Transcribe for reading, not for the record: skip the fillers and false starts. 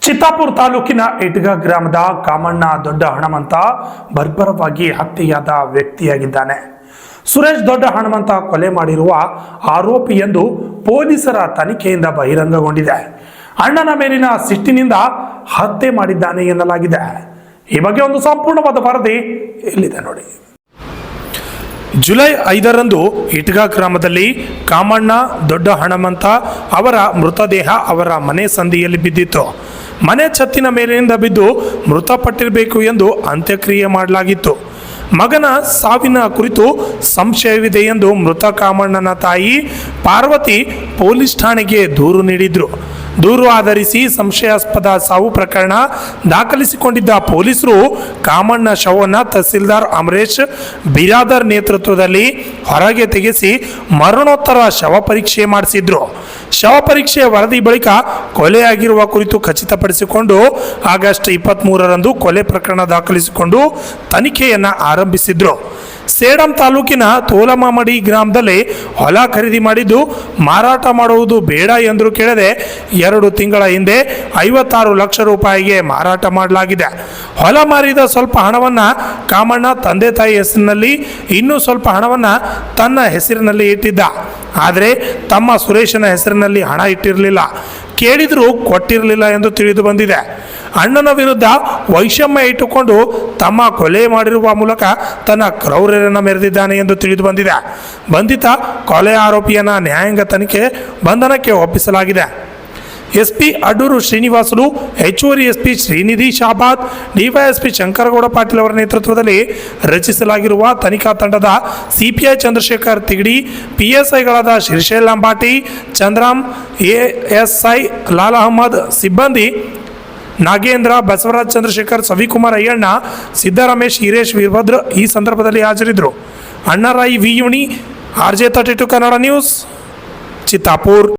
ಚಿತ್ತಾಪುರ ತಾಲೂಕಿನ ಇಟ್ಗ ಗ್ರಾಮದ ಕಾಮಣ್ಣ ದೊಡ್ಡ ಹಣಮಂತ ಬರ್ಬರವಾಗಿ ಹತ್ಯೆಯಾದ ವ್ಯಕ್ತಿಯಾಗಿದ್ದಾನೆ. ಸುರೇಶ್ ದೊಡ್ಡ ಹಣಮಂತ ಕೊಲೆ ಮಾಡಿರುವ ಆರೋಪಿ ಎಂದು ಪೊಲೀಸರ ತನಿಖೆಯಿಂದ ಬಹಿರಂಗಗೊಂಡಿದೆ. ಅಣ್ಣನ ಮೇಲಿನ ಸಿಟ್ಟಿನಿಂದ ಹತ್ಯೆ ಮಾಡಿದ್ದಾನೆ ಎನ್ನಲಾಗಿದೆ. ಈ ಬಗ್ಗೆ ಒಂದು ಸಂಪೂರ್ಣವಾದ ವರದಿ ಇಲ್ಲಿದೆ ನೋಡಿ. ಜುಲೈ 5ರಂದು ಇಟ್ಗ ಗ್ರಾಮದಲ್ಲಿ ಕಾಮಣ್ಣ ದೊಡ್ಡ ಹಣಮಂತ ಅವರ ಮೃತದೇಹ ಅವರ ಮನೆ ಸಂದಿಯಲ್ಲಿ ಬಿದ್ದಿತ್ತು. ಮನೆ ಛತ್ತಿನ ಮೇಲಿನಿಂದ ಬಿದ್ದು ಮೃತಪಟ್ಟಿರಬೇಕು ಎಂದು ಅಂತ್ಯಕ್ರಿಯೆ ಮಾಡಲಾಗಿತ್ತು. ಮಗನ ಸಾವಿನ ಕುರಿತು ಸಂಶಯವಿದೆ ಎಂದು ಮೃತ ಕಾಮಣ್ಣನ ತಾಯಿ ಪಾರ್ವತಿ ಪೊಲೀಸ್ ಠಾಣೆಗೆ ದೂರು ನೀಡಿದ್ರು. ದೂರು ಆಧರಿಸಿ ಸಂಶಯಾಸ್ಪದ ಸಾವು ಪ್ರಕರಣ ದಾಖಲಿಸಿಕೊಂಡಿದ್ದ ಪೊಲೀಸರು ಕಾಮಣ್ಣ ಶವವನ್ನು ತಹಸೀಲ್ದಾರ್ ಅಮರೇಶ್ ಬಿರಾದರ್ ನೇತೃತ್ವದಲ್ಲಿ ಹೊರಗೆ ತೆಗೆಸಿ ಮರಣೋತ್ತರ ಶವ ಪರೀಕ್ಷೆ ಮಾಡಿಸಿದ್ರು. ಶವ ಪರೀಕ್ಷೆಯ ವರದಿ ಬಳಿಕ ಕೊಲೆಯಾಗಿರುವ ಕುರಿತು ಖಚಿತಪಡಿಸಿಕೊಂಡು ಆಗಸ್ಟ್ 23ರಂದು ಕೊಲೆ ಪ್ರಕರಣ ದಾಖಲಿಸಿಕೊಂಡು ತನಿಖೆಯನ್ನು ಆರಂಭಿಸಿದ್ರು. ಸೇಡಂ ತಾಲೂಕಿನ ತೋಲಮಾಮಡಿ ಗ್ರಾಮದಲ್ಲಿ ಹೊಲ ಖರೀದಿ ಮಾಡಿದ್ದು ಮಾರಾಟ ಮಾಡುವುದು ಬೇಡ ಎಂದು ಕೇಳದೆ 2 ತಿಂಗಳ ಹಿಂದೆ 56 ಲಕ್ಷ ರೂಪಾಯಿಗೆ ಮಾರಾಟ ಮಾಡಲಾಗಿದೆ. ಹೊಲ ಮಾರಿದ ಸ್ವಲ್ಪ ಹಣವನ್ನು ಕಾಮಣ್ಣ ತಂದೆ ತಾಯಿ ಹೆಸರಿನಲ್ಲಿ, ಇನ್ನೂ ಸ್ವಲ್ಪ ಹಣವನ್ನು ತನ್ನ ಹೆಸರಿನಲ್ಲಿ ಇಟ್ಟಿದ್ದ. ಆದರೆ ತಮ್ಮ ಸುರೇಶನ ಹೆಸರಿನಲ್ಲಿ ಹಣ ಇಟ್ಟಿರಲಿಲ್ಲ. ಕೇಳಿದರೂ ಕೊಟ್ಟಿರಲಿಲ್ಲ ಎಂದು ತಿಳಿದು ಬಂದಿದೆ. ಅಣ್ಣನ ವಿರುದ್ಧ ವೈಷಮ್ಯ ಇಟ್ಟುಕೊಂಡು ತಮ್ಮ ಕೊಲೆ ಮಾಡಿರುವ ಮೂಲಕ ತನ್ನ ಕ್ರೌರ್ಯರನ್ನು ಮೆರೆದಿದ್ದಾನೆ ಎಂದು ತಿಳಿದು ಬಂದಿದೆ. ಬಂಧಿತ ಕೊಲೆ ಆರೋಪಿಯನ್ನು ನ್ಯಾಯಾಂಗ ತನಿಖೆ ಬಂಧನಕ್ಕೆ ಒಪ್ಪಿಸಲಾಗಿದೆ. ಎಸ್ಪಿ ಅಡೂರು ಶ್ರೀನಿವಾಸುಲು, ಹೆಚ್ಚುವರಿ ಎಸ್ಪಿ ಶ್ರೀನಿಧಿ ಶಾಬಾದ್, ಡಿವೈಎಸ್ಪಿ ಶಂಕರಗೌಡ ಪಾಟೀಲ್ ಅವರ ನೇತೃತ್ವದಲ್ಲಿ ರಚಿಸಲಾಗಿರುವ ತನಿಖಾ ತಂಡದ ಸಿಪಿಐ ಚಂದ್ರಶೇಖರ್ ತಿಗಡಿ, ಪಿಎಸ್ಐಗಳಾದ ಶಿರ್ಷೇಲ್ ಲಂಬಾಟಿ, ಚಂದ್ರಾಮ್, ಎಎಸ್ಐ ಲಾಲ್ ಅಹಮದ್, ಸಿಬ್ಬಂದಿ ನಾಗೇಂದ್ರ, ಬಸವರಾಜ್, ಚಂದ್ರಶೇಖರ್, ಸವಿಕುಮಾರ್ ಅಯ್ಯಣ್ಣ, ಸಿದ್ದರಮೇಶ್, ಹಿರೇಶ್, ವೀರಭದ್ರ ಈ ಸಂದರ್ಭದಲ್ಲಿ ಹಾಜರಿದ್ದರು. Annarayi V Yuni, RJ32 Kannada news, Chittapur.